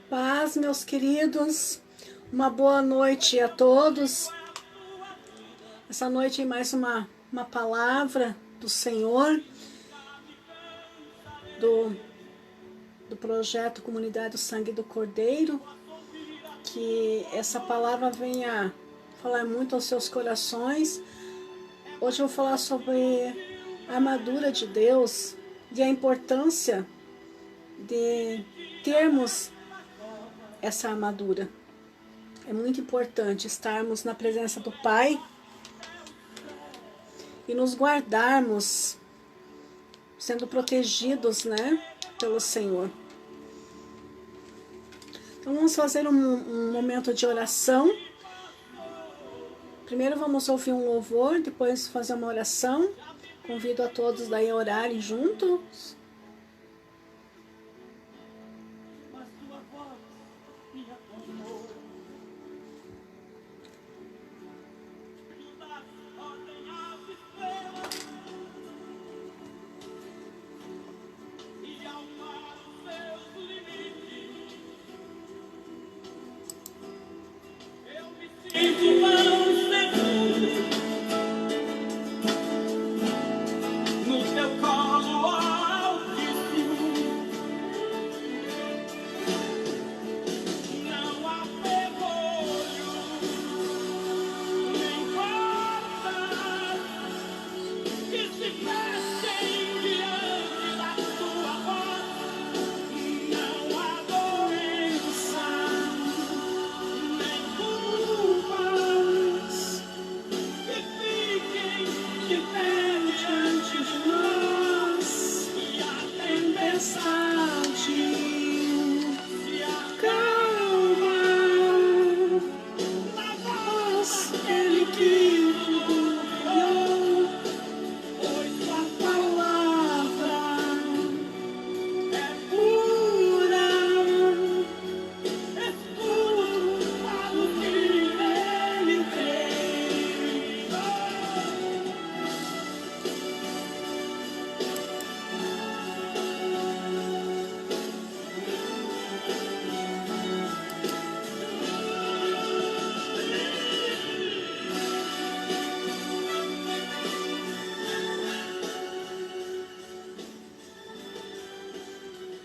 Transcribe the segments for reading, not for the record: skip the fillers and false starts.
Paz, meus queridos, uma boa noite a todos. Essa noite é mais uma palavra do Senhor, do projeto Comunidade do Sangue do Cordeiro, que essa palavra venha falar muito aos seus corações. Hoje eu vou falar sobre a armadura de Deus e a importância de termos essa armadura. É muito importante estarmos na presença do Pai e nos guardarmos, sendo protegidos, pelo Senhor. Então vamos fazer um momento de oração. Primeiro vamos ouvir um louvor, depois fazer uma oração. Convido a todos daí a orarem juntos.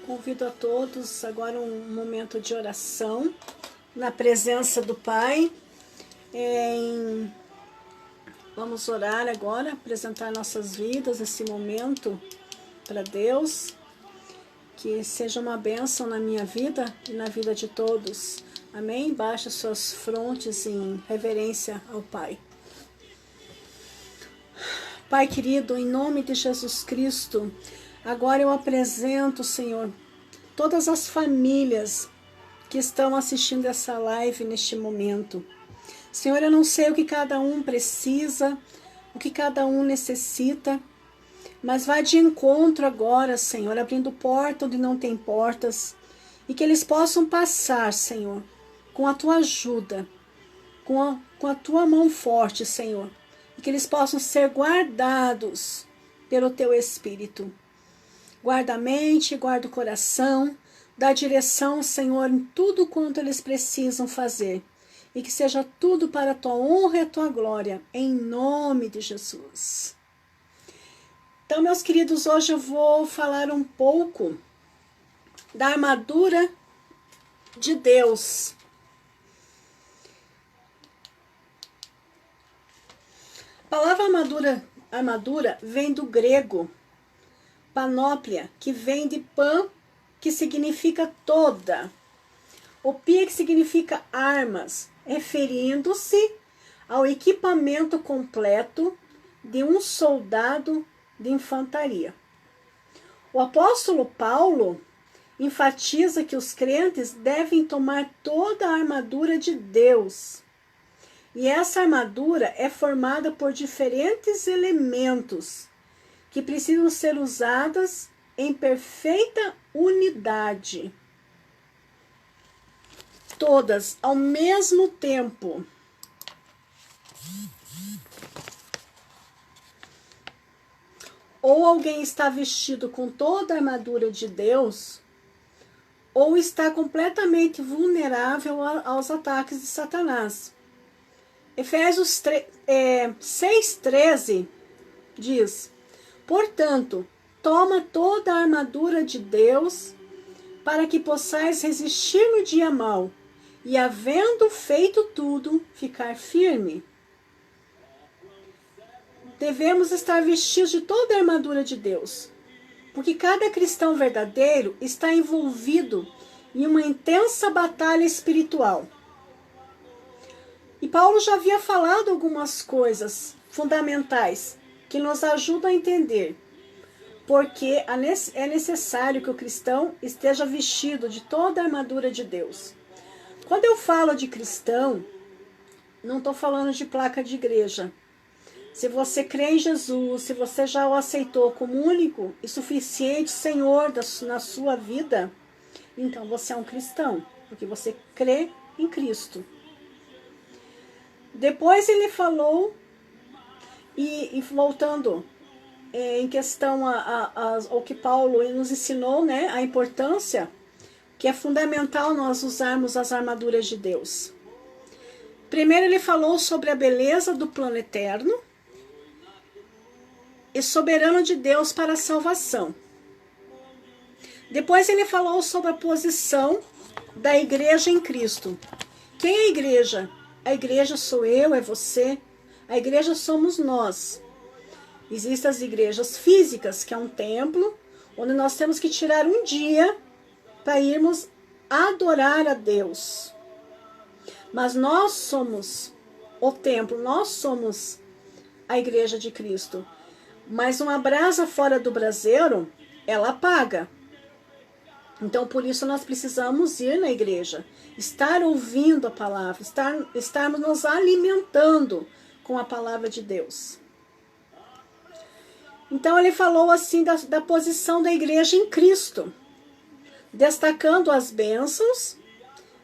Convido a todos agora um momento de oração na presença do Pai. Vamos orar agora, apresentar nossas vidas, esse momento para Deus. Que seja uma bênção na minha vida e na vida de todos. Amém? Baixe suas frontes em reverência ao Pai. Pai querido, em nome de Jesus Cristo, agora eu apresento, Senhor, todas as famílias que estão assistindo essa live neste momento. Senhor, eu não sei o que cada um precisa, o que cada um necessita, mas vai de encontro agora, Senhor, abrindo porta onde não tem portas, e que eles possam passar, Senhor, com a Tua ajuda, com a Tua mão forte, Senhor, e que eles possam ser guardados pelo Teu Espírito. Guarda a mente, guarda o coração, dá direção, Senhor, em tudo quanto eles precisam fazer. E que seja tudo para a Tua honra e a Tua glória, em nome de Jesus. Então, meus queridos, hoje eu vou falar um pouco da armadura de Deus. A palavra armadura vem do grego panóplia, que vem de pan, que significa toda. O pia, que significa armas, referindo-se ao equipamento completo de um soldado de infantaria. O apóstolo Paulo enfatiza que os crentes devem tomar toda a armadura de Deus. E essa armadura é formada por diferentes elementos que precisam ser usadas em perfeita unidade. Todas ao mesmo tempo. Ou alguém está vestido com toda a armadura de Deus, ou está completamente vulnerável aos ataques de Satanás. Efésios 6,13 diz: portanto, toma toda a armadura de Deus para que possais resistir no dia mau e, havendo feito tudo, ficar firme. Devemos estar vestidos de toda a armadura de Deus, porque cada cristão verdadeiro está envolvido em uma intensa batalha espiritual. E Paulo já havia falado algumas coisas fundamentais que nos ajudam a entender porque é necessário que o cristão esteja vestido de toda a armadura de Deus. Quando eu falo de cristão, não estou falando de placa de igreja. Se você crê em Jesus, se você já o aceitou como único e suficiente Senhor na sua vida, então você é um cristão, porque você crê em Cristo. Depois ele falou, e voltando em questão ao que Paulo nos ensinou, né, a importância que é fundamental nós usarmos as armaduras de Deus. Primeiro ele falou sobre a beleza do plano eterno e soberano de Deus para a salvação. Depois ele falou sobre a posição da igreja em Cristo. Quem é a igreja? A igreja sou eu, é você. A igreja somos nós. Existem as igrejas físicas, que é um templo, onde nós temos que tirar um dia para irmos adorar a Deus. Mas nós somos o templo, nós somos a igreja de Cristo. Mas uma brasa fora do braseiro, ela apaga. Então, por isso, nós precisamos ir na igreja, estar ouvindo a palavra, estarmos nos alimentando com a palavra de Deus. Então, ele falou assim da posição da igreja em Cristo, destacando as bênçãos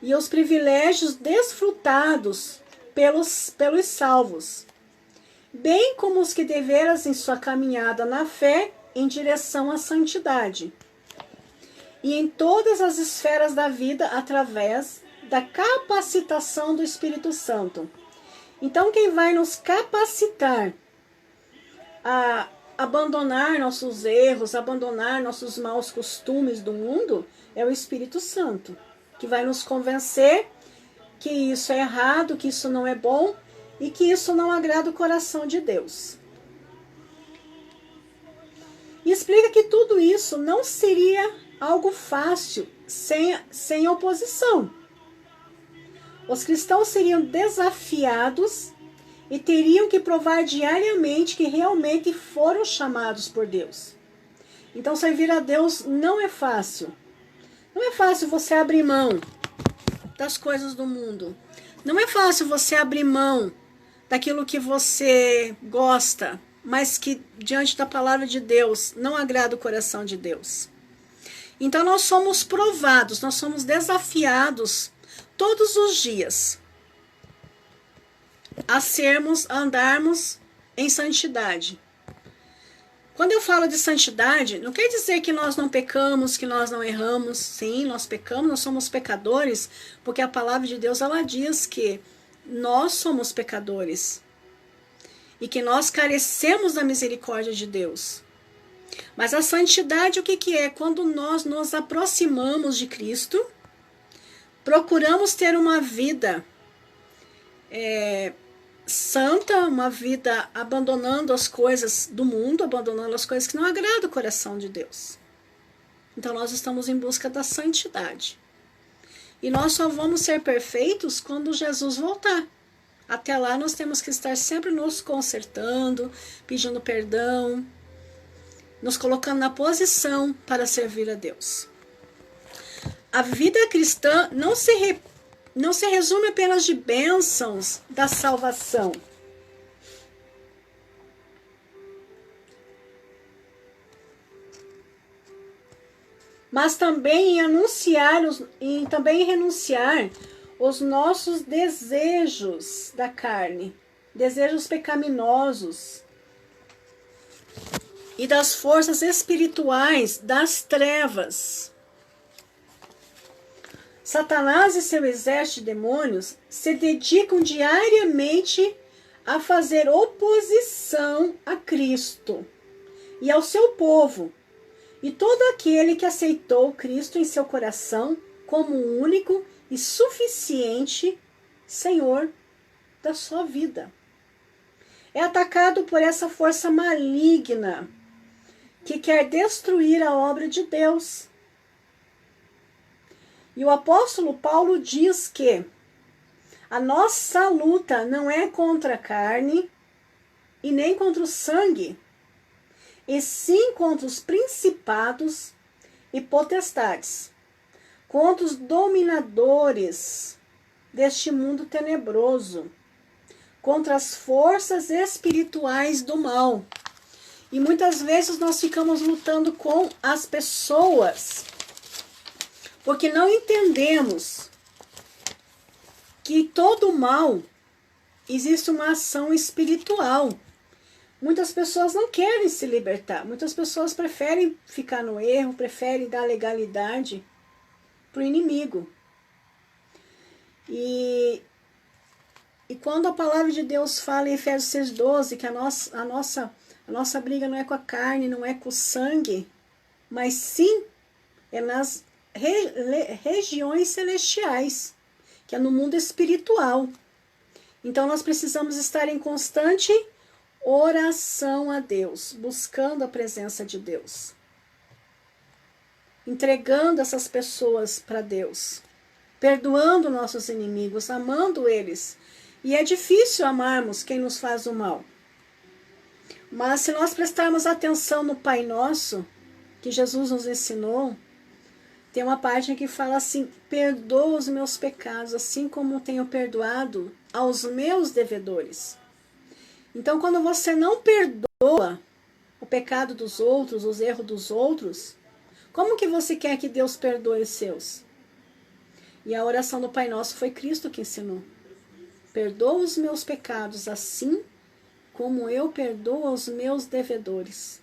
e os privilégios desfrutados pelos salvos, bem como os que deveras em sua caminhada na fé em direção à santidade, e em todas as esferas da vida através da capacitação do Espírito Santo. Então, quem vai nos capacitar a abandonar nossos erros, abandonar nossos maus costumes do mundo, é o Espírito Santo, que vai nos convencer que isso é errado, que isso não é bom e que isso não agrada o coração de Deus. E explica que tudo isso não seria algo fácil sem oposição. Os cristãos seriam desafiados e teriam que provar diariamente que realmente foram chamados por Deus. Então, servir a Deus não é fácil. Não é fácil você abrir mão das coisas do mundo. Não é fácil você abrir mão daquilo que você gosta, mas que diante da palavra de Deus não agrada o coração de Deus. Então, nós somos provados, nós somos desafiados todos os dias a andarmos em santidade. Quando eu falo de santidade, não quer dizer que nós não pecamos, que nós não erramos. Sim, nós pecamos, nós somos pecadores, porque a palavra de Deus, ela diz que nós somos pecadores e que nós carecemos da misericórdia de Deus. Mas a santidade, o que é? Quando nós nos aproximamos de Cristo, procuramos ter uma vida santa, uma vida abandonando as coisas do mundo, abandonando as coisas que não agradam o coração de Deus. Então nós estamos em busca da santidade. E nós só vamos ser perfeitos quando Jesus voltar. Até lá nós temos que estar sempre nos consertando, pedindo perdão, nos colocando na posição para servir a Deus. A vida cristã não se resume apenas de bênçãos da salvação. Mas também em renunciar os nossos desejos da carne, desejos pecaminosos e das forças espirituais das trevas. Satanás e seu exército de demônios se dedicam diariamente a fazer oposição a Cristo e ao seu povo, e todo aquele que aceitou Cristo em seu coração como o único e suficiente Senhor da sua vida. É atacado por essa força maligna que quer destruir a obra de Deus. E o apóstolo Paulo diz que a nossa luta não é contra a carne e nem contra o sangue, e sim contra os principados e potestades, contra os dominadores deste mundo tenebroso, contra as forças espirituais do mal. E muitas vezes nós ficamos lutando com as pessoas, porque não entendemos que todo mal existe uma ação espiritual. Muitas pessoas não querem se libertar, muitas pessoas preferem ficar no erro, preferem dar legalidade para o inimigo. E quando a palavra de Deus fala em Efésios 6,12 que a nossa briga não é com a carne, não é com o sangue, mas sim é nas regiões celestiais, que é no mundo espiritual. Então nós precisamos estar em constante oração a Deus, buscando a presença de Deus, entregando essas pessoas para Deus, perdoando nossos inimigos, amando eles. E é difícil amarmos quem nos faz o mal. Mas se nós prestarmos atenção no Pai Nosso, que Jesus nos ensinou, tem uma parte que fala assim: perdoa os meus pecados, assim como tenho perdoado aos meus devedores. Então, quando você não perdoa o pecado dos outros, os erros dos outros, como que você quer que Deus perdoe os seus? E a oração do Pai Nosso foi Cristo que ensinou. Perdoa os meus pecados, assim como eu perdoo aos meus devedores.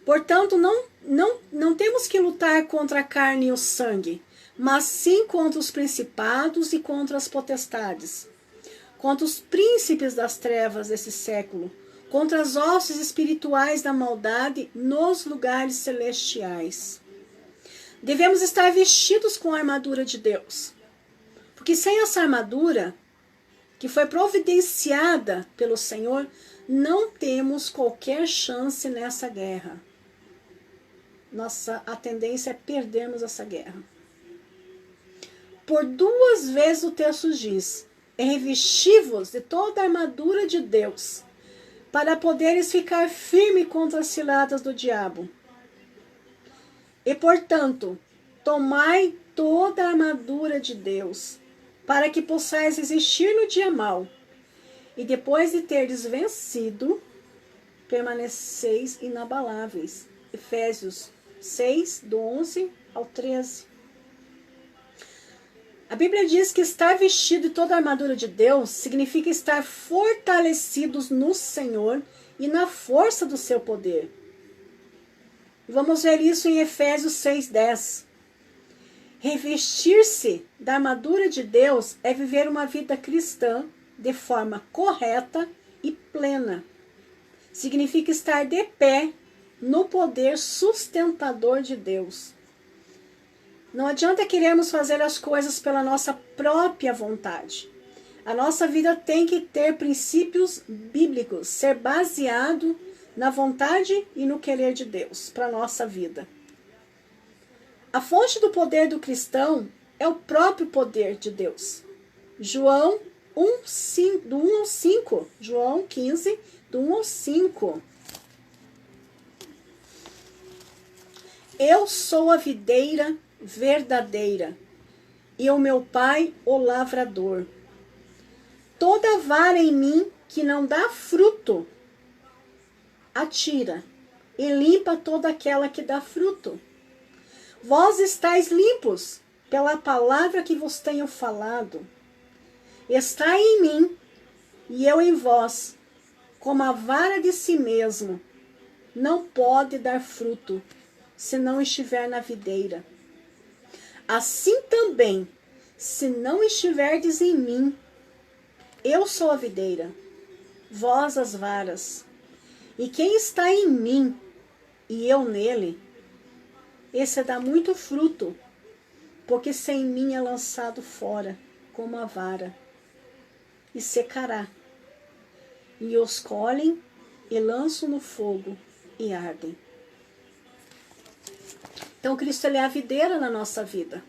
Portanto, não temos que lutar contra a carne e o sangue, mas sim contra os principados e contra as potestades, contra os príncipes das trevas desse século, contra as hostes espirituais da maldade nos lugares celestiais. Devemos estar vestidos com a armadura de Deus, porque sem essa armadura, que foi providenciada pelo Senhor, não temos qualquer chance nessa guerra. A tendência é perdermos essa guerra. Por 2 vezes o texto diz: revesti-vos de toda a armadura de Deus, para poderes ficar firme contra as ciladas do diabo. E, portanto, tomai toda a armadura de Deus, para que possais resistir no dia mau, e depois de terdes vencido, permaneceis inabaláveis. Efésios 6, do 11 ao 13. A Bíblia diz que estar vestido de toda a armadura de Deus significa estar fortalecidos no Senhor e na força do seu poder. Vamos ver isso em Efésios 6:10. Revestir-se da armadura de Deus é viver uma vida cristã de forma correta e plena. Significa estar de pé no poder sustentador de Deus. Não adianta querermos fazer as coisas pela nossa própria vontade. A nossa vida tem que ter princípios bíblicos, ser baseado na vontade e no querer de Deus para a nossa vida. A fonte do poder do cristão é o próprio poder de Deus. João 1, do 1 ao 5. João 15, do 1 ao 5. Eu sou a videira verdadeira, e o meu pai o lavrador. Toda vara em mim que não dá fruto, atira, e limpa toda aquela que dá fruto. Vós estáis limpos pela palavra que vos tenho falado. Está em mim, e eu em vós, como a vara de si mesmo, não pode dar fruto, se não estiver na videira. Assim também, se não estiverdes em mim, eu sou a videira, vós as varas. E quem está em mim e eu nele, esse dá muito fruto, porque sem mim é lançado fora como a vara, e secará. E os colhem e lançam no fogo e ardem. Então Cristo, ele é a videira na nossa vida.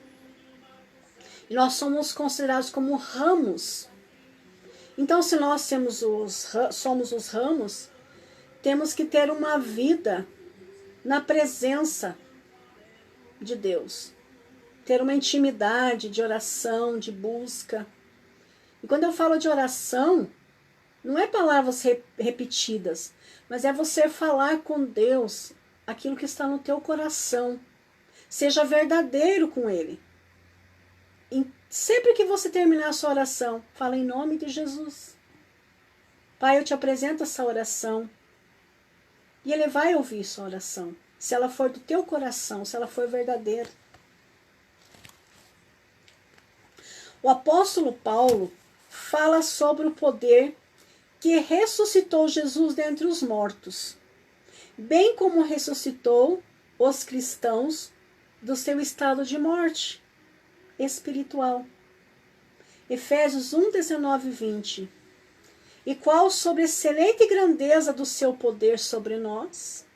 E nós somos considerados como ramos. Então, se nós somos os ramos, temos que ter uma vida na presença de Deus. Ter uma intimidade de oração, de busca. E quando eu falo de oração, não é palavras repetidas, mas é você falar com Deus aquilo que está no teu coração. Seja verdadeiro com Ele. E sempre que você terminar a sua oração, fala em nome de Jesus. Pai, eu te apresento essa oração. E Ele vai ouvir sua oração. Se ela for do teu coração, se ela for verdadeira. O apóstolo Paulo fala sobre o poder que ressuscitou Jesus dentre os mortos, bem como ressuscitou os cristãos do seu estado de morte espiritual. Efésios 1, 19 e 20. E qual sobre a excelente grandeza do seu poder sobre nós,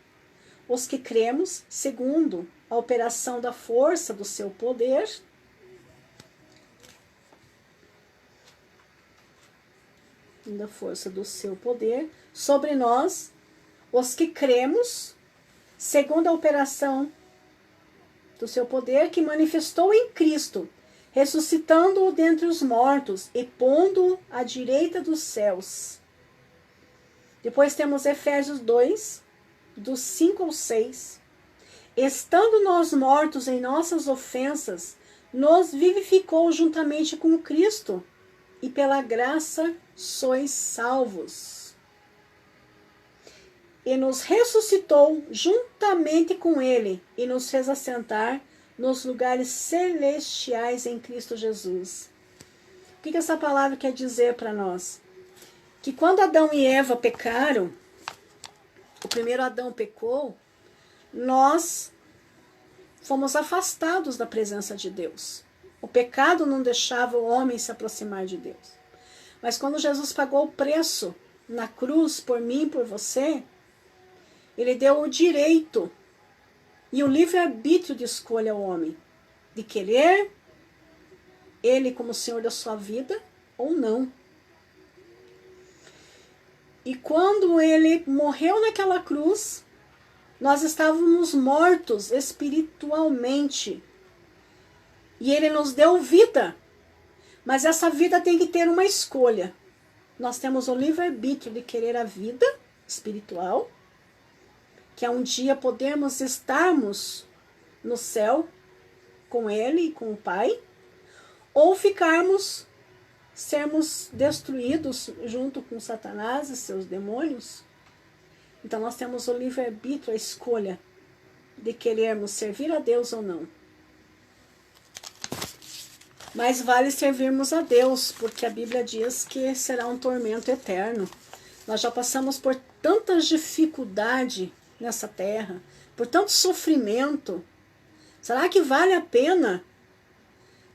os que cremos, segundo a operação da força do seu poder, da força do seu poder, sobre nós, os que cremos, segundo a operação do seu poder, que manifestou em Cristo, ressuscitando-o dentre os mortos e pondo-o à direita dos céus. Depois temos Efésios 2, dos 5 ao 6. Estando nós mortos em nossas ofensas, nos vivificou juntamente com Cristo, e pela graça sois salvos. E nos ressuscitou juntamente com Ele, e nos fez assentar nos lugares celestiais em Cristo Jesus. O que essa palavra quer dizer para nós? Que quando Adão e Eva pecaram, o primeiro Adão pecou, nós fomos afastados da presença de Deus. O pecado não deixava o homem se aproximar de Deus. Mas quando Jesus pagou o preço na cruz por mim e por você, Ele deu o direito e o livre-arbítrio de escolha ao homem, de querer Ele como Senhor da sua vida ou não. E quando Ele morreu naquela cruz, nós estávamos mortos espiritualmente. E Ele nos deu vida. Mas essa vida tem que ter uma escolha. Nós temos o livre-arbítrio de querer a vida espiritual, que é um dia podemos estarmos no céu com Ele e com o Pai, ou sermos destruídos junto com Satanás e seus demônios. Então nós temos o livre-arbítrio, a escolha de querermos servir a Deus ou não. Mas vale servirmos a Deus, porque a Bíblia diz que será um tormento eterno. Nós já passamos por tanta dificuldade nessa terra, por tanto sofrimento. Será que vale a pena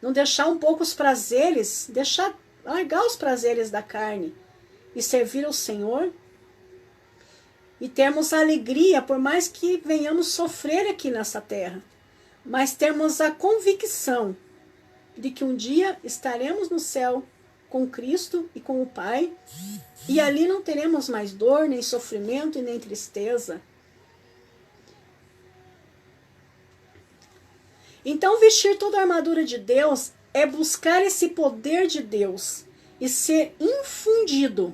não deixar um pouco os prazeres, largar os prazeres da carne e servir ao Senhor? E termos alegria, por mais que venhamos sofrer aqui nessa terra, mas termos a convicção de que um dia estaremos no céu com Cristo e com o Pai, e ali não teremos mais dor, nem sofrimento e nem tristeza. Então, vestir toda a armadura de Deus é buscar esse poder de Deus e ser infundido.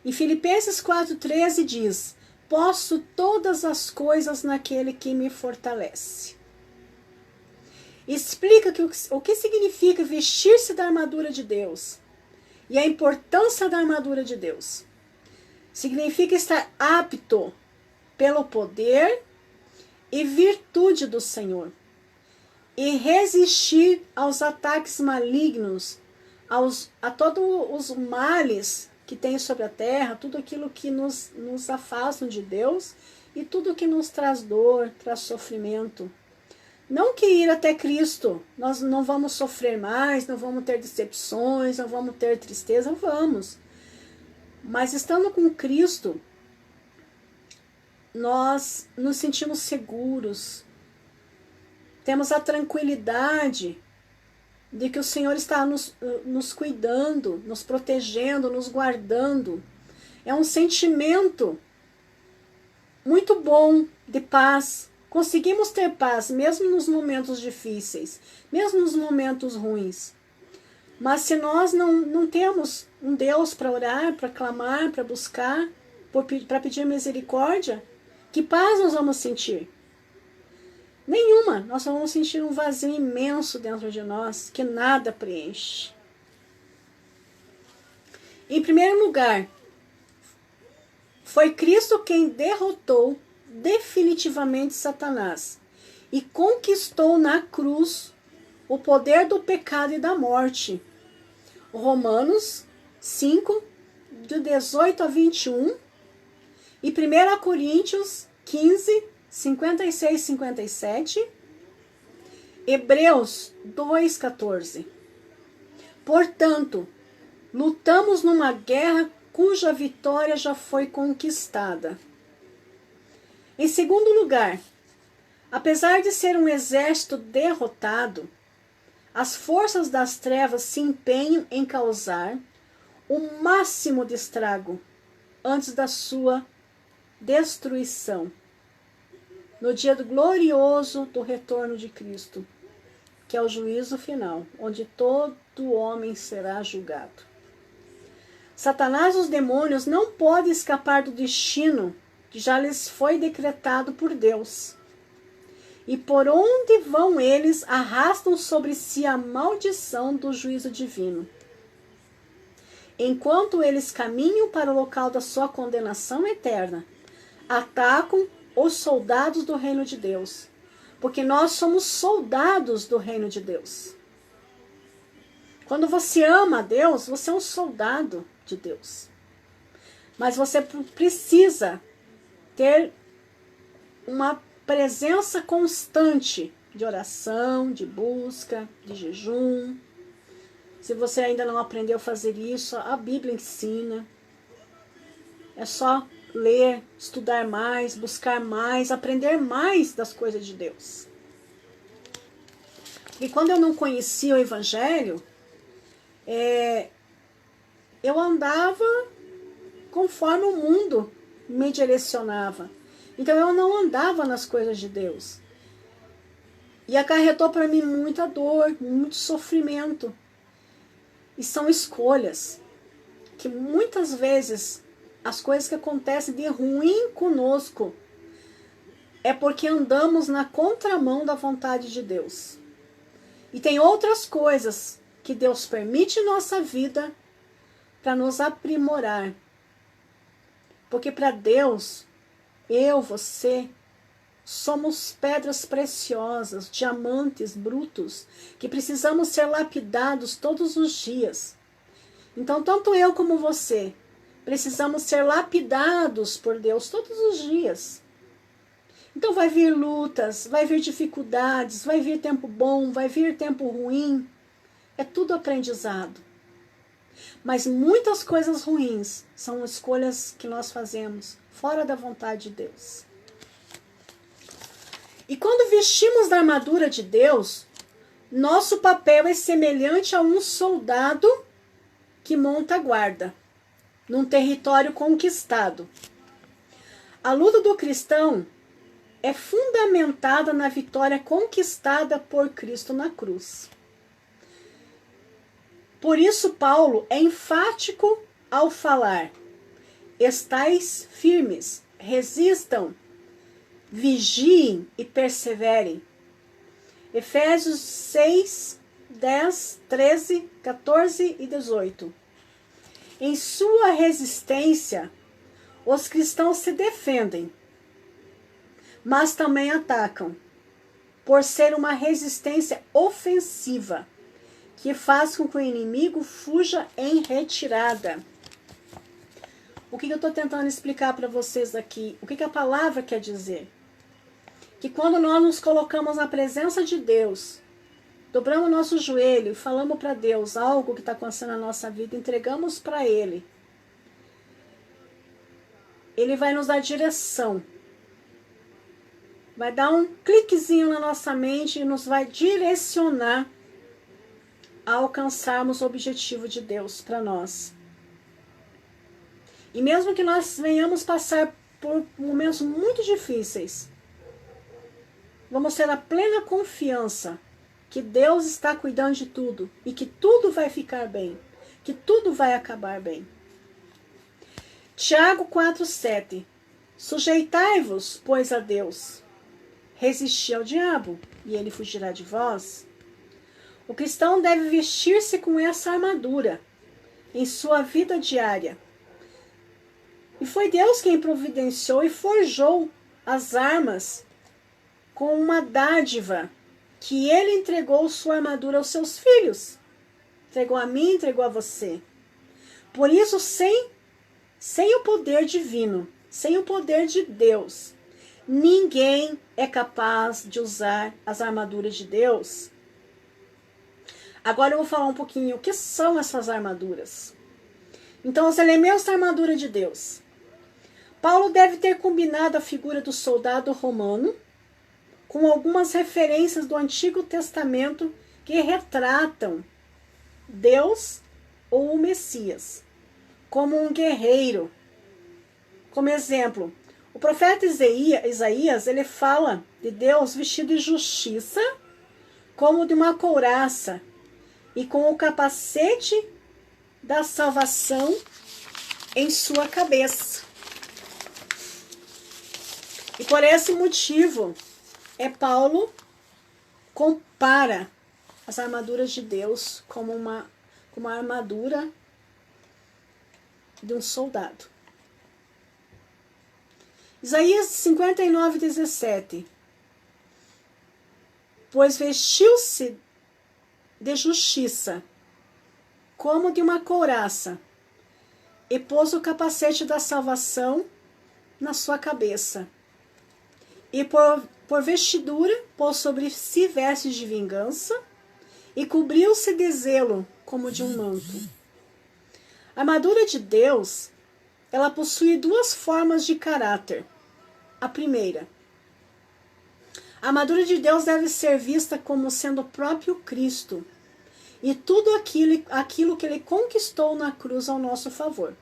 Em Filipenses 4,13 diz: posso todas as coisas naquele que me fortalece. Explica o que significa vestir-se da armadura de Deus e a importância da armadura de Deus. Significa estar apto pelo poder e virtude do Senhor. e resistir aos ataques malignos, a todos os males que tem sobre a terra, tudo aquilo que nos afasta de Deus e tudo que nos traz dor, traz sofrimento. Não que ir até Cristo, nós não vamos sofrer mais, não vamos ter decepções, não vamos ter tristeza, vamos. Mas estando com Cristo, nós nos sentimos seguros, temos a tranquilidade de que o Senhor está nos cuidando, nos protegendo, nos guardando. É um sentimento muito bom de paz. Conseguimos ter paz, mesmo nos momentos difíceis, mesmo nos momentos ruins. Mas se nós não temos um Deus para orar, para clamar, para buscar, para pedir misericórdia, que paz nós vamos sentir? Nenhuma. Nós vamos sentir um vazio imenso dentro de nós, que nada preenche. Em primeiro lugar, foi Cristo quem derrotou definitivamente Satanás e conquistou na cruz o poder do pecado e da morte. Romanos 5, de 18 a 21 e 1 Coríntios 15, 56 e 57, Hebreus 2, 14. Portanto, lutamos numa guerra cuja vitória já foi conquistada. Em segundo lugar, apesar de ser um exército derrotado, as forças das trevas se empenham em causar o máximo de estrago antes da sua destruição, no dia glorioso do retorno de Cristo, que é o juízo final, onde todo homem será julgado. Satanás e os demônios não podem escapar do destino que já lhes foi decretado por Deus. E por onde vão eles, arrastam sobre si a maldição do juízo divino. Enquanto eles caminham para o local da sua condenação eterna, atacam os soldados do reino de Deus, porque nós somos soldados do reino de Deus. Quando você ama a Deus, você é um soldado de Deus. Mas você precisa ter uma presença constante de oração, de busca, de jejum. Se você ainda não aprendeu a fazer isso, a Bíblia ensina. É só ler, estudar mais, buscar mais, aprender mais das coisas de Deus. E quando eu não conhecia o Evangelho, eu andava conforme o mundo me direcionava. Então eu não andava nas coisas de Deus. E acarretou para mim muita dor, muito sofrimento. E são escolhas que muitas vezes as coisas que acontecem de ruim conosco é porque andamos na contramão da vontade de Deus. E tem outras coisas que Deus permite em nossa vida para nos aprimorar. Porque para Deus, eu, você, somos pedras preciosas, diamantes brutos, que precisamos ser lapidados todos os dias. Então, tanto eu como você, precisamos ser lapidados por Deus todos os dias. Então vai vir lutas, vai vir dificuldades, vai vir tempo bom, vai vir tempo ruim. É tudo aprendizado. Mas muitas coisas ruins são escolhas que nós fazemos fora da vontade de Deus. E quando vestimos da armadura de Deus, nosso papel é semelhante a um soldado que monta guarda num território conquistado. A luta do cristão é fundamentada na vitória conquistada por Cristo na cruz. Por isso, Paulo é enfático ao falar: estais firmes, resistam, vigiem e perseverem. Efésios 6, 10, 13, 14 e 18. Em sua resistência, os cristãos se defendem, mas também atacam, por ser uma resistência ofensiva, que faz com que o inimigo fuja em retirada. O que eu estou tentando explicar para vocês aqui? O que a palavra quer dizer? Que quando nós nos colocamos na presença de Deus, dobramos nosso joelho e falamos para Deus algo que está acontecendo na nossa vida, entregamos para Ele. Ele vai nos dar direção. Vai dar um cliquezinho na nossa mente e nos vai direcionar a alcançarmos o objetivo de Deus para nós. E mesmo que nós venhamos passar por momentos muito difíceis, vamos ter a plena confiança que Deus está cuidando de tudo e que tudo vai ficar bem, que tudo vai acabar bem. Tiago 4,7: Sujeitai-vos, pois, a Deus, resisti ao diabo, e ele fugirá de vós. O cristão deve vestir-se com essa armadura em sua vida diária. E foi Deus quem providenciou e forjou as armas com uma dádiva que Ele entregou sua armadura aos seus filhos. Entregou a mim, entregou a você. Por isso, sem o poder divino, sem o poder de Deus, ninguém é capaz de usar as armaduras de Deus. Agora eu vou falar um pouquinho o que são essas armaduras. Então, os elementos da armadura de Deus. Paulo deve ter combinado a figura do soldado romano com algumas referências do Antigo Testamento que retratam Deus ou o Messias como um guerreiro. Como exemplo, o profeta Isaías, ele fala de Deus vestido de justiça, como de uma couraça, e com o capacete da salvação em sua cabeça. E por esse motivo, Paulo compara as armaduras de Deus como uma armadura de um soldado. Isaías 59:17: Pois vestiu-se de justiça, como de uma couraça, e pôs o capacete da salvação na sua cabeça. E por vestidura pôs sobre si vestes de vingança, e cobriu-se de zelo como de um manto. A armadura de Deus, ela possui duas formas de caráter. A primeira, a armadura de Deus deve ser vista como sendo o próprio Cristo e tudo aquilo que Ele conquistou na cruz ao nosso favor.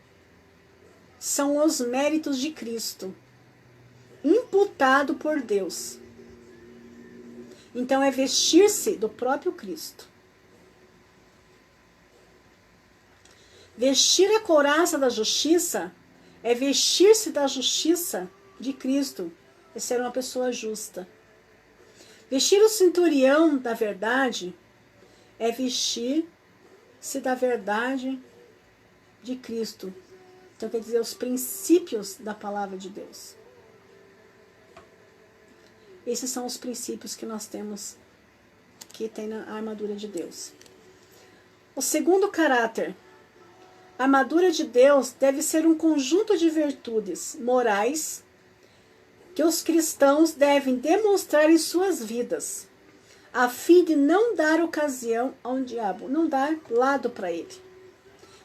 São os méritos de Cristo, imputado por Deus. Então é vestir-se do próprio Cristo. Vestir a couraça da justiça é vestir-se da justiça de Cristo e ser uma pessoa justa. Vestir o cinturão da verdade é vestir-se da verdade de Cristo. Então quer dizer, os princípios da palavra de Deus. Esses são os princípios que nós temos, que tem na armadura de Deus. O segundo caráter. A armadura de Deus deve ser um conjunto de virtudes morais que os cristãos devem demonstrar em suas vidas, a fim de não dar ocasião ao diabo, não dar lado para ele.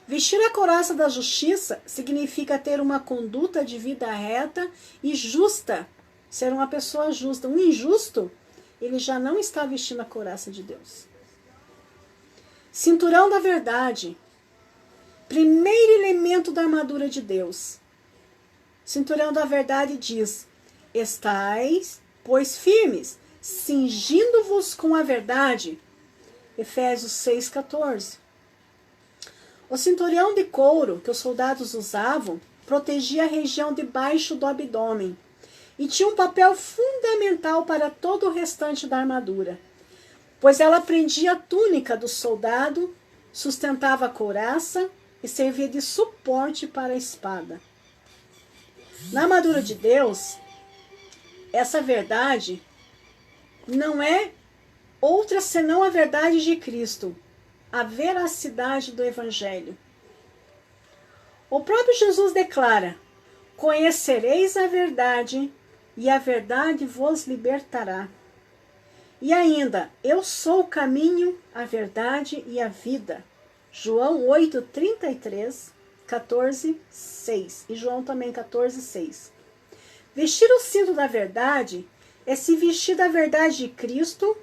Vestir a couraça da justiça significa ter uma conduta de vida reta e justa, ser uma pessoa justa. Um injusto, ele já não está vestindo a couraça de Deus. Cinturão da verdade. Primeiro elemento da armadura de Deus. Cinturão da verdade diz: estais, pois, firmes, cingindo-vos com a verdade. Efésios 6,14. O cinturão de couro que os soldados usavam protegia a região debaixo do abdômen e tinha um papel fundamental para todo o restante da armadura, pois ela prendia a túnica do soldado, sustentava a couraça e servia de suporte para a espada. Na armadura de Deus, essa verdade não é outra senão a verdade de Cristo, a veracidade do Evangelho. O próprio Jesus declara: conhecereis a verdade, e a verdade vos libertará. E ainda, eu sou o caminho, a verdade e a vida. João 8:33, 14:6. E João também 14:6. Vestir o cinto da verdade é se vestir da verdade de Cristo,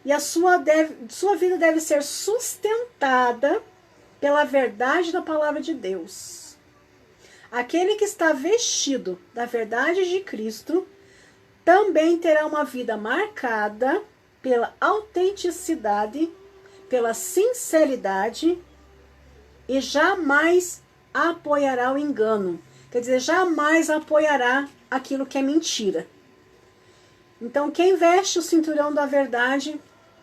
e a sua vida deve ser sustentada pela verdade da palavra de Deus. Aquele que está vestido da verdade de Cristo também terá uma vida marcada pela autenticidade, pela sinceridade, e jamais apoiará o engano. Quer dizer, jamais apoiará aquilo que é mentira. Então, quem veste o cinturão da verdade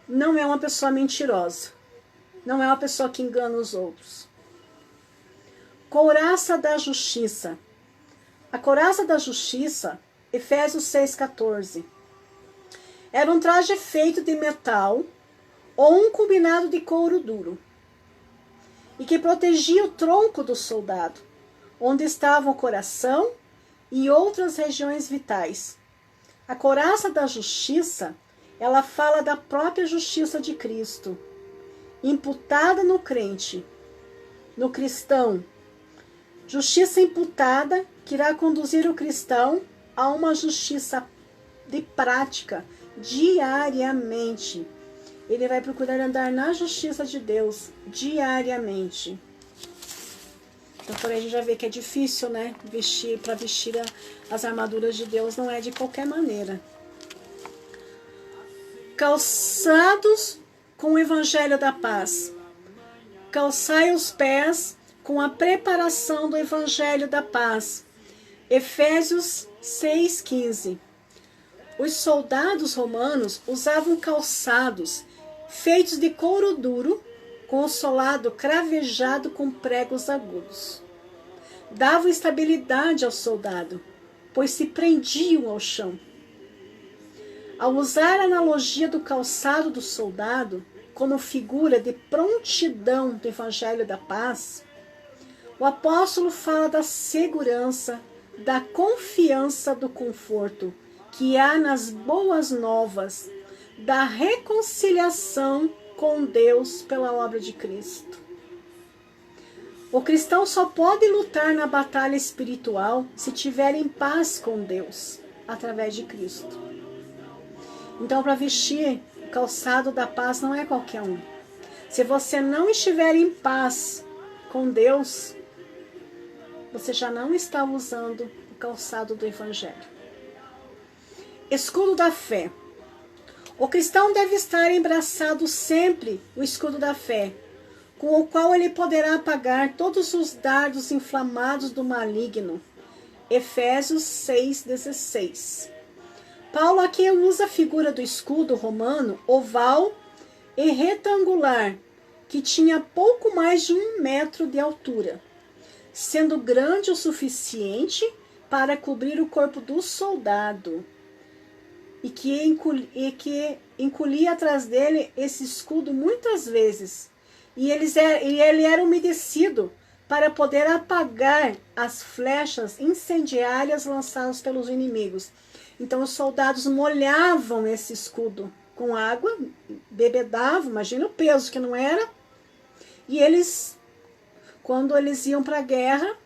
não é uma pessoa mentirosa. Não é uma pessoa que engana os outros. Couraça da justiça. A couraça da justiça, Efésios 6,14. Era um traje feito de metal ou um combinado de couro duro, e que protegia o tronco do soldado, onde estavam o coração e outras regiões vitais. A couraça da justiça, ela fala da própria justiça de Cristo, imputada no crente, no cristão. Justiça imputada que irá conduzir o cristão a uma justiça de prática diariamente. Ele vai procurar andar na justiça de Deus diariamente. Então, por aí a gente já vê que é difícil, né? Para vestir as armaduras de Deus não é de qualquer maneira. Calçados com o evangelho da paz. Calçai os pés com a preparação do evangelho da paz. Efésios 6,15. Os soldados romanos usavam calçados feitos de couro duro, com o solado cravejado com pregos agudos. Davam estabilidade ao soldado, pois se prendiam ao chão. Ao usar a analogia do calçado do soldado como figura de prontidão do evangelho da paz, o apóstolo fala da segurança, da confiança, do conforto que há nas boas novas, da reconciliação com Deus pela obra de Cristo. O cristão só pode lutar na batalha espiritual se tiver em paz com Deus, através de Cristo. Então, para vestir o calçado da paz não é qualquer um. Se você não estiver em paz com Deus, você já não está usando o calçado do Evangelho. Escudo da fé. O cristão deve estar embraçado sempre o escudo da fé, com o qual ele poderá apagar todos os dardos inflamados do maligno. Efésios 6,16. Paulo aqui usa a figura do escudo romano oval e retangular, que tinha pouco mais de 1 metro de altura, sendo grande o suficiente para cobrir o corpo do soldado, e que encolhia atrás dele esse escudo muitas vezes, e ele era umedecido para poder apagar as flechas incendiárias lançadas pelos inimigos. Então os soldados molhavam esse escudo com água, bebedavam, imagina o peso que não era, e eles, quando eles iam para a guerra,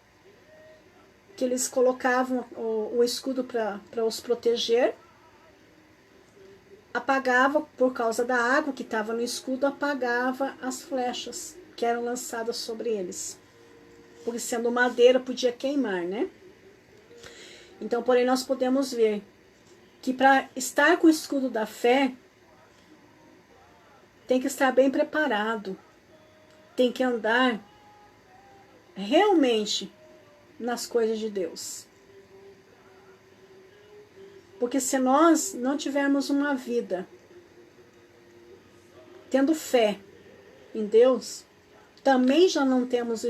que eles colocavam o escudo para os proteger, apagava, por causa da água que estava no escudo, apagava as flechas que eram lançadas sobre eles. Porque sendo madeira, podia queimar, né? Então, porém, nós podemos ver que para estar com o escudo da fé, tem que estar bem preparado, tem que andar realmente nas coisas de Deus. Porque se nós não tivermos uma vida tendo fé em Deus, também já não temos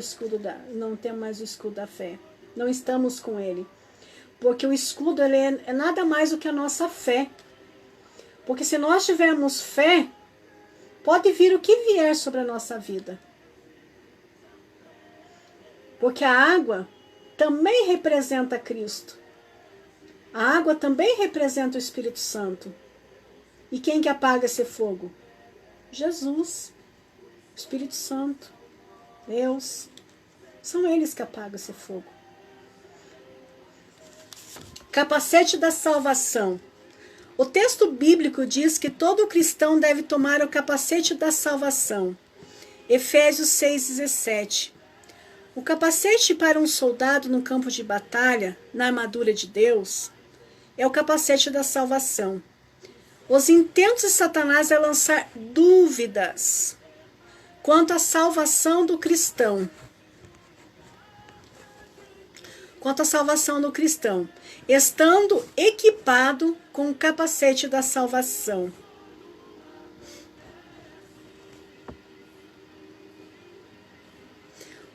não temos mais o escudo da fé. Não estamos com ele. Porque o escudo ele é nada mais do que a nossa fé. Porque se nós tivermos fé, pode vir o que vier sobre a nossa vida. Porque a água também representa Cristo. A água também representa o Espírito Santo. E quem que apaga esse fogo? Jesus, o Espírito Santo, Deus. São eles que apagam esse fogo. Capacete da salvação. O texto bíblico diz que todo cristão deve tomar o capacete da salvação. Efésios 6,17. O capacete para um soldado no campo de batalha, na armadura de Deus, é o capacete da salvação. Os intentos de Satanás é lançar dúvidas quanto à salvação do cristão. Estando equipado com o capacete da salvação.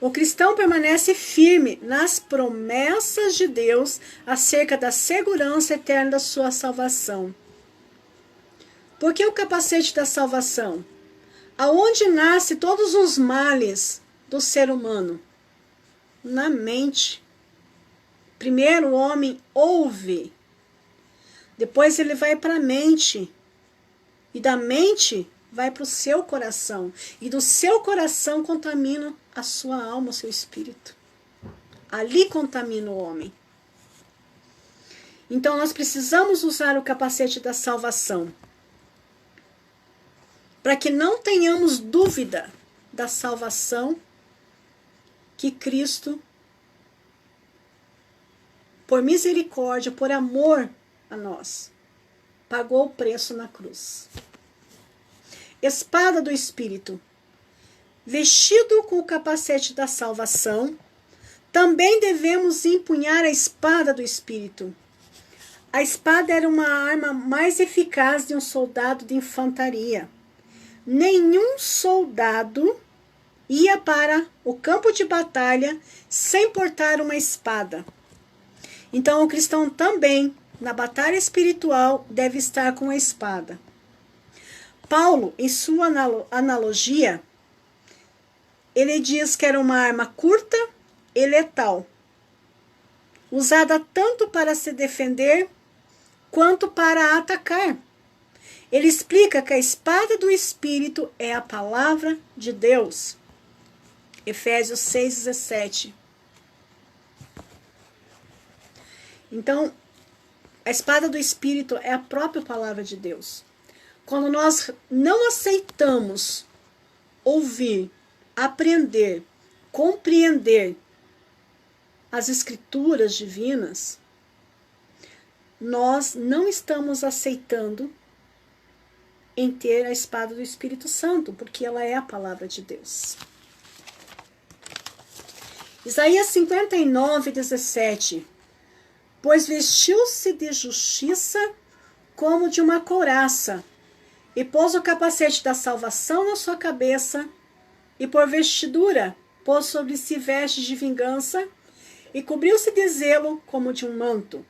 O cristão permanece firme nas promessas de Deus acerca da segurança eterna da sua salvação. Por que o capacete da salvação? Aonde nasce todos os males do ser humano? Na mente. Primeiro o homem ouve, depois ele vai para a mente, e da mente vai para o seu coração, e do seu coração contamina a sua alma, o seu espírito. Ali contamina o homem. Então nós precisamos usar o capacete da salvação, para que não tenhamos dúvida da salvação que Cristo, por misericórdia, por amor a nós, pagou o preço na cruz. Espada do Espírito. Vestido com o capacete da salvação, também devemos empunhar a espada do Espírito. A espada era uma arma mais eficaz de um soldado de infantaria. Nenhum soldado ia para o campo de batalha sem portar uma espada. Então o cristão também, na batalha espiritual, deve estar com a espada. Paulo, em sua analogia, ele diz que era uma arma curta e letal, usada tanto para se defender quanto para atacar. Ele explica que a espada do Espírito é a palavra de Deus. Efésios 6,17. Então, a espada do Espírito é a própria palavra de Deus. Quando nós não aceitamos ouvir, aprender, compreender as escrituras divinas, nós não estamos aceitando em ter a espada do Espírito Santo, porque ela é a palavra de Deus. Isaías 59:17. Pois vestiu-se de justiça como de uma couraça, e pôs o capacete da salvação na sua cabeça, e por vestidura pôs sobre si vestes de vingança, e cobriu-se de zelo como de um manto.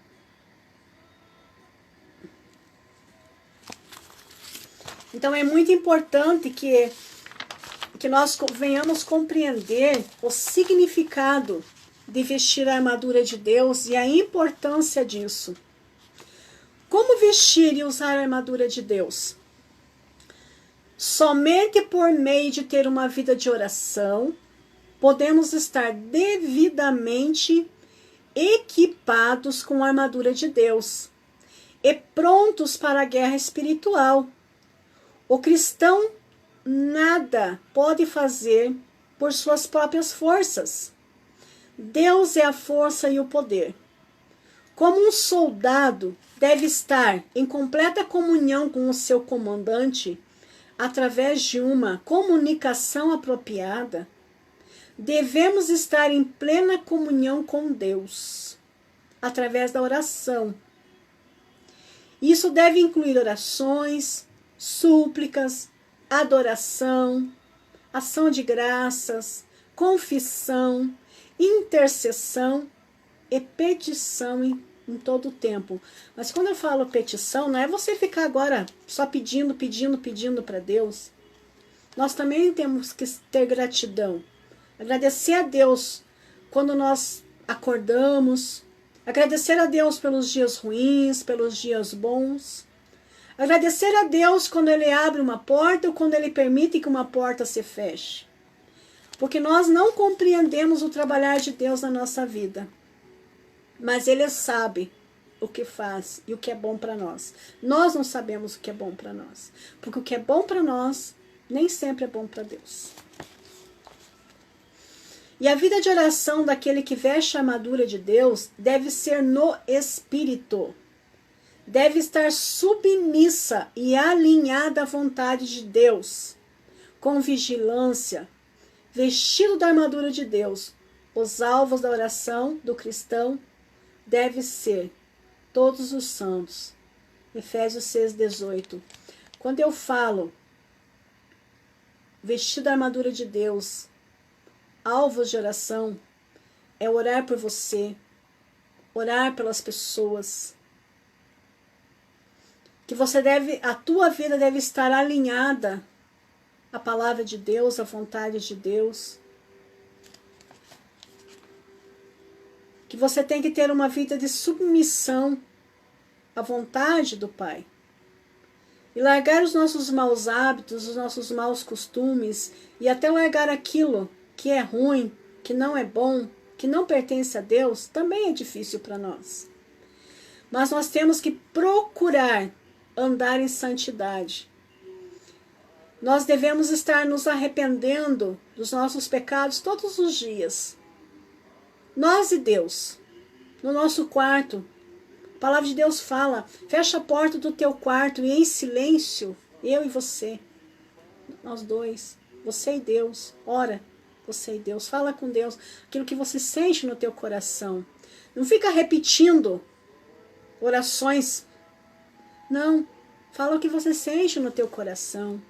Então é muito importante que nós venhamos compreender o significado de vestir a armadura de Deus e a importância disso. Como vestir e usar a armadura de Deus? Somente por meio de ter uma vida de oração, podemos estar devidamente equipados com a armadura de Deus e prontos para a guerra espiritual. O cristão nada pode fazer por suas próprias forças. Deus é a força e o poder. Como um soldado deve estar em completa comunhão com o seu comandante, através de uma comunicação apropriada, devemos estar em plena comunhão com Deus, através da oração. Isso deve incluir orações, súplicas, adoração, ação de graças, confissão, intercessão e petição em todo o tempo. Mas quando eu falo petição, não é você ficar agora só pedindo para Deus. Nós também temos que ter gratidão. Agradecer a Deus quando nós acordamos. Agradecer a Deus pelos dias ruins, pelos dias bons. Agradecer a Deus quando Ele abre uma porta ou quando Ele permite que uma porta se feche. Porque nós não compreendemos o trabalhar de Deus na nossa vida. Mas Ele sabe o que faz e o que é bom para nós. Nós não sabemos o que é bom para nós. Porque o que é bom para nós nem sempre é bom para Deus. E a vida de oração daquele que veste a armadura de Deus deve ser no Espírito. Deve estar submissa e alinhada à vontade de Deus, com vigilância, vestido da armadura de Deus. Os alvos da oração do cristão devem ser todos os santos. Efésios 6:18. Quando eu falo vestido da armadura de Deus, alvos de oração, é orar por você, orar pelas pessoas. Que a tua vida deve estar alinhada à palavra de Deus, à vontade de Deus. Que você tem que ter uma vida de submissão à vontade do Pai. E largar os nossos maus hábitos, os nossos maus costumes, e até largar aquilo que é ruim, que não é bom, que não pertence a Deus, também é difícil para nós. Mas nós temos que procurar andar em santidade. Nós devemos estar nos arrependendo dos nossos pecados todos os dias. Nós e Deus, no nosso quarto. A palavra de Deus fala, fecha a porta do teu quarto e em silêncio, eu e você, nós dois, você e Deus, ora, você e Deus, fala com Deus, aquilo que você sente no teu coração. Não fica repetindo orações. Não, fala o que você sente no teu coração.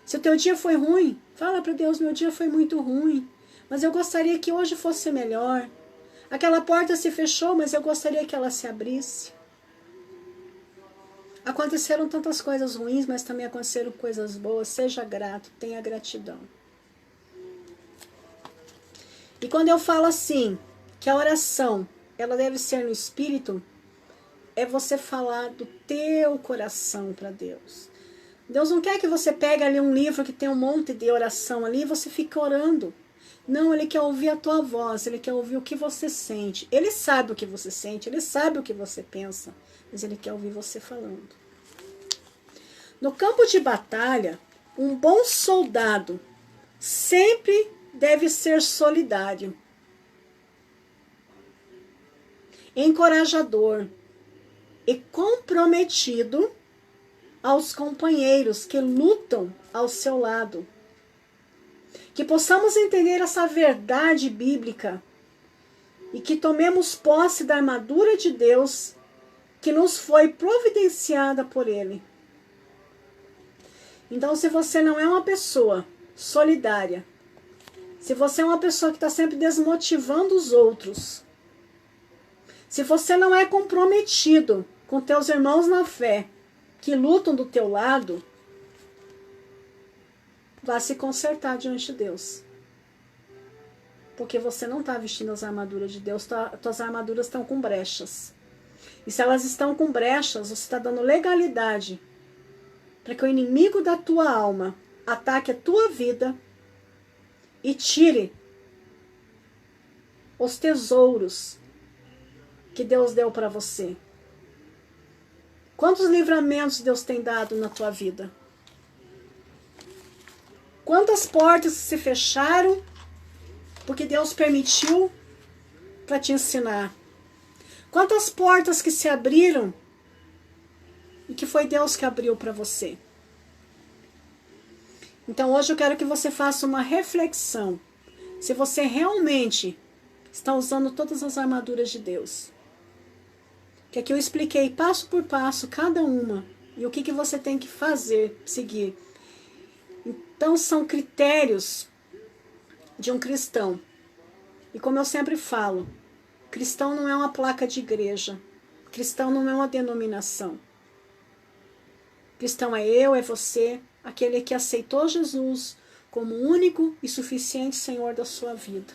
Se o teu dia foi ruim, fala para Deus, meu dia foi muito ruim, mas eu gostaria que hoje fosse melhor. Aquela porta se fechou, mas eu gostaria que ela se abrisse. Aconteceram tantas coisas ruins, mas também aconteceram coisas boas. Seja grato, tenha gratidão. E quando eu falo assim, que a oração, ela deve ser no Espírito, é você falar do teu coração para Deus. Deus não quer que você pegue ali um livro que tem um monte de oração ali e você fique orando. Não, Ele quer ouvir a tua voz, Ele quer ouvir o que você sente. Ele sabe o que você sente, Ele sabe o que você pensa, mas Ele quer ouvir você falando. No campo de batalha, um bom soldado sempre deve ser solidário, encorajador e comprometido aos companheiros que lutam ao seu lado. Que possamos entender essa verdade bíblica e que tomemos posse da armadura de Deus que nos foi providenciada por Ele. Então, se você não é uma pessoa solidária, se você é uma pessoa que está sempre desmotivando os outros, se você não é comprometido com teus irmãos na fé, que lutam do teu lado, vá se consertar diante de Deus. Porque você não está vestindo as armaduras de Deus, tuas armaduras estão com brechas. E se elas estão com brechas, você está dando legalidade para que o inimigo da tua alma ataque a tua vida e tire os tesouros que Deus deu para você. Quantos livramentos Deus tem dado na tua vida? Quantas portas se fecharam porque Deus permitiu para te ensinar? Quantas portas que se abriram e que foi Deus que abriu para você? Então hoje eu quero que você faça uma reflexão. Se você realmente está usando todas as armaduras de Deus. Que aqui eu expliquei passo por passo cada uma. E o que você tem que fazer, seguir. Então são critérios de um cristão. E como eu sempre falo, cristão não é uma placa de igreja. Cristão não é uma denominação. Cristão é eu, é você, aquele que aceitou Jesus como único e suficiente Senhor da sua vida.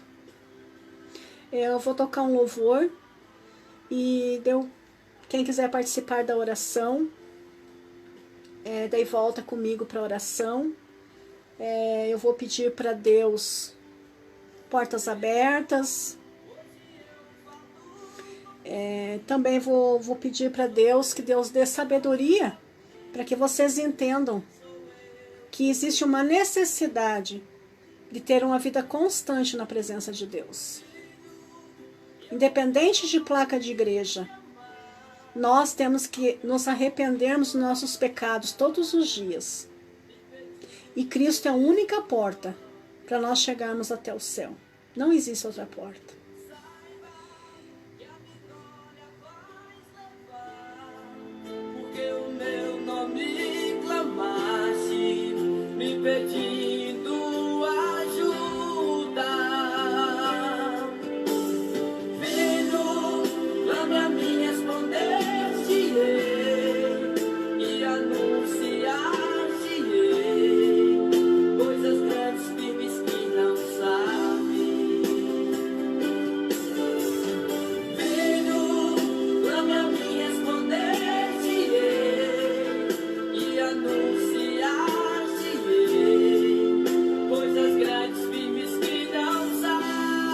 Eu vou tocar um louvor e quem quiser participar da oração, daí volta comigo para a oração. Eu vou pedir para Deus portas abertas. Também vou pedir para Deus que Deus dê sabedoria para que vocês entendam que existe uma necessidade de ter uma vida constante na presença de Deus. Independente de placa de igreja, nós temos que nos arrependermos dos nossos pecados todos os dias. E Cristo é a única porta para nós chegarmos até o céu. Não existe outra porta. Porque o meu nome clamaste, me pedindo ajuda. Filho, clame a mim, respondeste-ei, e anunciaste-ei coisas grandes, firmes que não sabem. Filho, clame a mim, respondeste-ei, e anunciaste-ei coisas grandes, firmes que não sabem. Filho,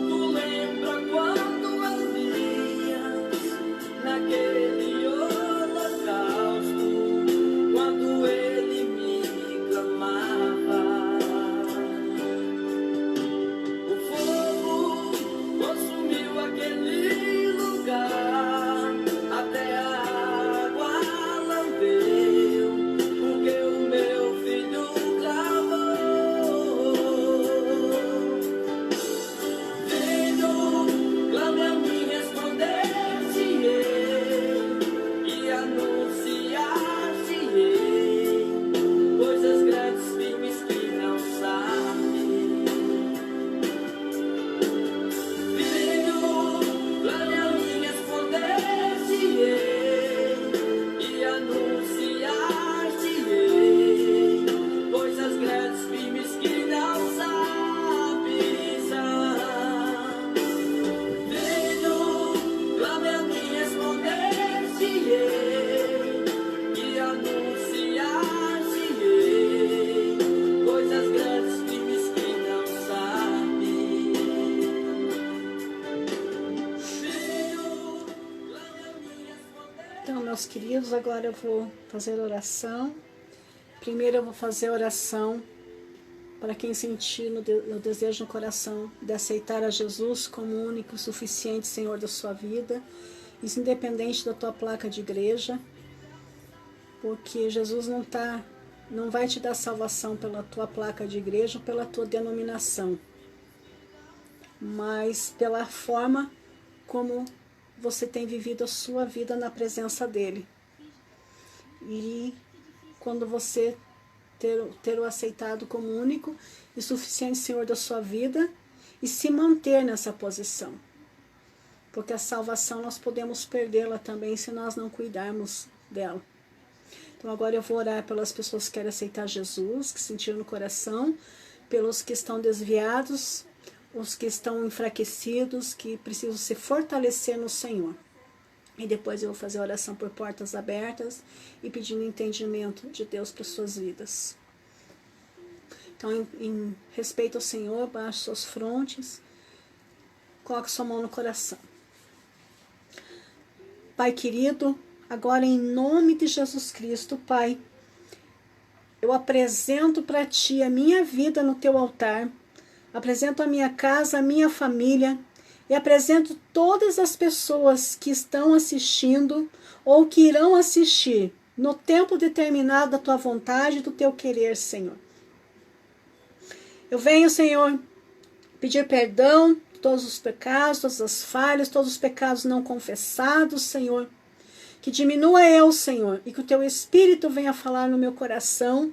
tu lembra quando Elias, naquele holocausto, quando ele me clamava, o fogo consumiu aquele lugar, até a água lambeu, porque o meu filho clamou. Filho, clame a mim, respondeste-ei, e anunciaste-ei coisas grandes, firmes que não sabem. Filho, clame a mim, respondeste-ei, e anunciaste-ei coisas grandes, firmes que não sabes. Filho, clame a mim, respondeste-ei, e anunciaste-ei coisas grandes, firmes que não sabem. Filho, clame a mim, respondeste-ei. Então, meus queridos, agora eu vou fazer oração. Primeiro eu vou fazer oração para quem sentir o desejo no coração de aceitar a Jesus como único e suficiente Senhor da sua vida, isso independente da tua placa de igreja, porque Jesus não vai te dar salvação pela tua placa de igreja ou pela tua denominação, mas pela forma como você tem vivido a sua vida na presença dele. E quando você ter o aceitado como único e suficiente Senhor da sua vida e se manter nessa posição. Porque a salvação nós podemos perdê-la também se nós não cuidarmos dela. Então agora eu vou orar pelas pessoas que querem aceitar Jesus, que sentiram no coração, pelos que estão desviados, os que estão enfraquecidos, que precisam se fortalecer no Senhor. E depois eu vou fazer a oração por portas abertas e pedindo entendimento de Deus para suas vidas. Então, em respeito ao Senhor, baixe suas frontes, coloque sua mão no coração. Pai querido, agora em nome de Jesus Cristo, Pai, eu apresento para Ti a minha vida no Teu altar, apresento a minha casa, a minha família, e apresento todas as pessoas que estão assistindo ou que irão assistir no tempo determinado da Tua vontade e do Teu querer, Senhor. Eu venho, Senhor, pedir perdão de todos os pecados, todas as falhas, todos os pecados não confessados, Senhor. Que diminua eu, Senhor, e que o Teu Espírito venha falar no meu coração.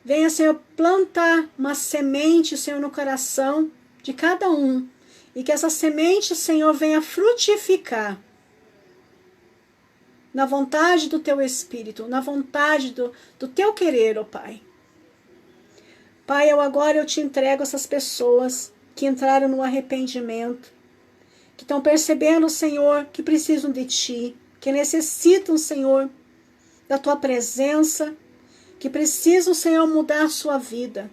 Venha, Senhor, plantar uma semente, Senhor, no coração de cada um. E que essa semente, Senhor, venha frutificar na vontade do Teu Espírito, na vontade do Teu querer, ó Pai. Pai, agora eu te entrego essas pessoas que entraram no arrependimento, que estão percebendo, Senhor, que precisam de Ti, que necessitam, Senhor, da Tua presença, que precisam, Senhor, mudar a sua vida,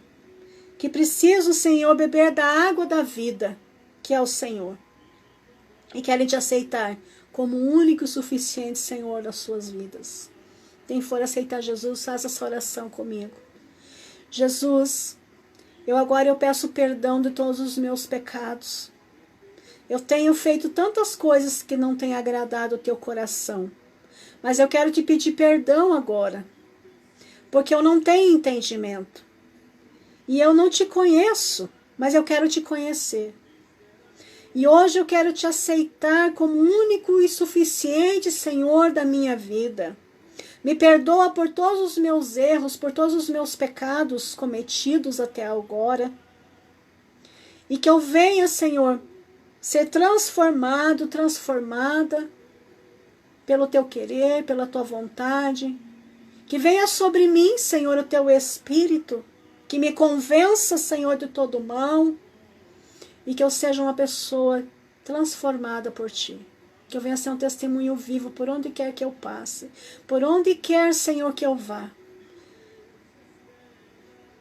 que precisam, Senhor, beber da água da vida, que é o Senhor, e querem Te aceitar como o único e suficiente Senhor das suas vidas. Quem for aceitar Jesus, faz essa oração comigo. Jesus, agora eu peço perdão de todos os meus pecados. Eu tenho feito tantas coisas que não têm agradado o Teu coração, mas eu quero Te pedir perdão agora, porque eu não tenho entendimento. E eu não Te conheço, mas eu quero Te conhecer. E hoje eu quero Te aceitar como único e suficiente Senhor da minha vida. Me perdoa por todos os meus erros, por todos os meus pecados cometidos até agora. E que eu venha, Senhor, ser transformado, transformada pelo Teu querer, pela Tua vontade. Que venha sobre mim, Senhor, o Teu Espírito, que me convença, Senhor, de todo mal, e que eu seja uma pessoa transformada por Ti. Que eu venha ser um testemunho vivo por onde quer que eu passe, por onde quer, Senhor, que eu vá.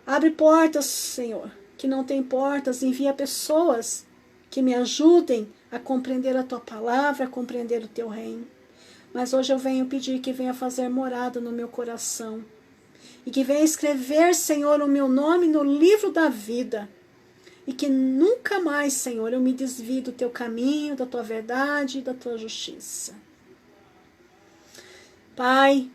Abre portas, Senhor, que não tem portas, envia pessoas que me ajudem a compreender a Tua palavra, a compreender o Teu reino. Mas hoje eu venho pedir que venha fazer morada no meu coração, e que venha escrever, Senhor, o meu nome no livro da vida, e que nunca mais, Senhor, eu me desvie do Teu caminho, da Tua verdade e da Tua justiça. Pai,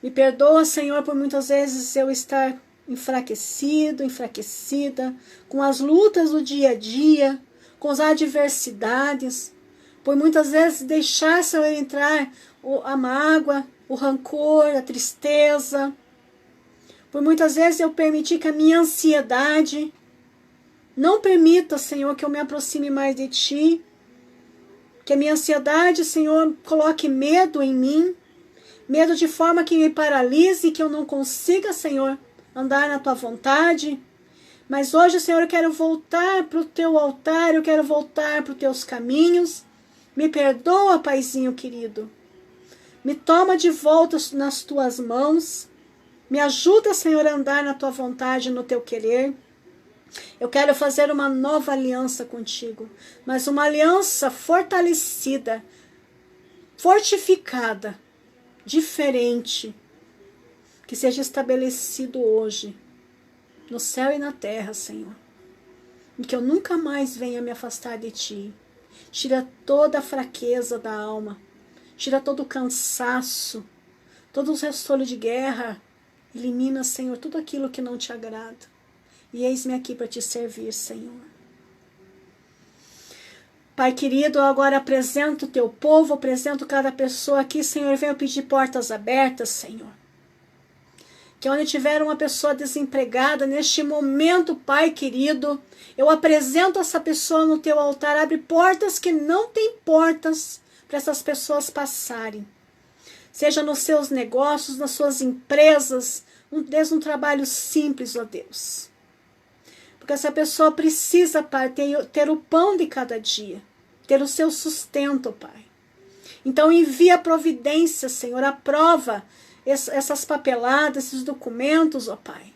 me perdoa, Senhor, por muitas vezes eu estar enfraquecido, enfraquecida, com as lutas do dia a dia, com as adversidades, por muitas vezes deixar, Senhor, entrar a mágoa, o rancor, a tristeza, por muitas vezes eu permiti que a minha ansiedade não permita, Senhor, que eu me aproxime mais de Ti, que a minha ansiedade, Senhor, coloque medo em mim, medo de forma que me paralise, que eu não consiga, Senhor, andar na Tua vontade. Mas hoje, Senhor, eu quero voltar para o Teu altar, eu quero voltar para os Teus caminhos. Me perdoa, Paizinho querido. Me toma de volta nas Tuas mãos. Me ajuda, Senhor, a andar na Tua vontade, no Teu querer. Eu quero fazer uma nova aliança contigo, mas uma aliança fortalecida, fortificada, diferente, que seja estabelecido hoje, no céu e na terra, Senhor. E que eu nunca mais venha me afastar de Ti. Tira toda a fraqueza da alma, tira todo o cansaço, todo o restolho de guerra. Elimina, Senhor, tudo aquilo que não Te agrada. E eis-me aqui para Te servir, Senhor. Pai querido, eu agora apresento o Teu povo, apresento cada pessoa aqui, Senhor, venho pedir portas abertas, Senhor. Que onde tiver uma pessoa desempregada, neste momento, Pai querido, eu apresento essa pessoa no Teu altar, abre portas que não tem portas para essas pessoas passarem. Seja nos seus negócios, nas suas empresas, desde um trabalho simples, ó Deus. Porque essa pessoa precisa, Pai, ter o pão de cada dia, ter o seu sustento, Pai. Então envia a providência, Senhor, aprova essas papeladas, esses documentos, ó Pai.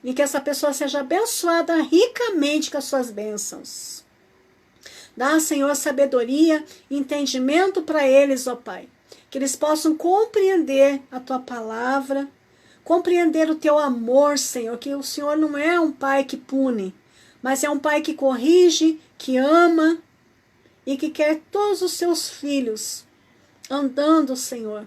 E que essa pessoa seja abençoada ricamente com as suas bênçãos. Dá, Senhor, sabedoria e entendimento para eles, ó Pai. Que eles possam compreender a Tua palavra, compreender o Teu amor, Senhor, que o Senhor não é um Pai que pune, mas é um Pai que corrige, que ama e que quer todos os Seus filhos andando, Senhor,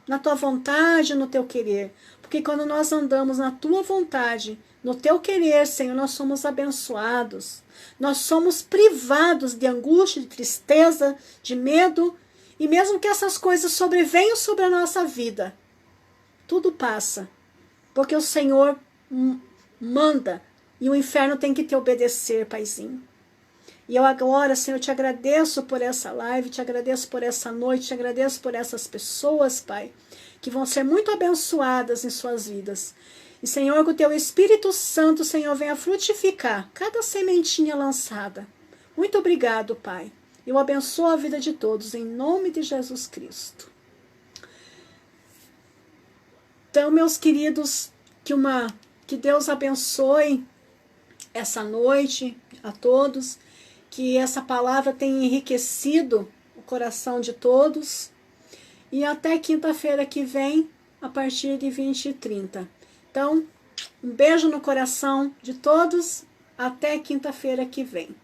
na Tua vontade, no Teu querer. Porque quando nós andamos na Tua vontade, No teu querer, Senhor, nós somos abençoados. Nós somos privados de angústia, de tristeza, de medo. E mesmo que essas coisas sobrevenham sobre a nossa vida, tudo passa. Porque o Senhor manda e o inferno tem que te obedecer, Paizinho. E eu agora, Senhor, te agradeço por essa live, te agradeço por essa noite, te agradeço por essas pessoas, Pai, que vão ser muito abençoadas em suas vidas. E, Senhor, que o teu Espírito Santo, Senhor, venha frutificar cada sementinha lançada. Muito obrigado, Pai. Eu abençoo a vida de todos, em nome de Jesus Cristo. Então, meus queridos, que Deus abençoe essa noite a todos, que essa palavra tenha enriquecido o coração de todos. E até quinta-feira que vem, a partir de 20h30. Então, um beijo no coração de todos. Até quinta-feira que vem.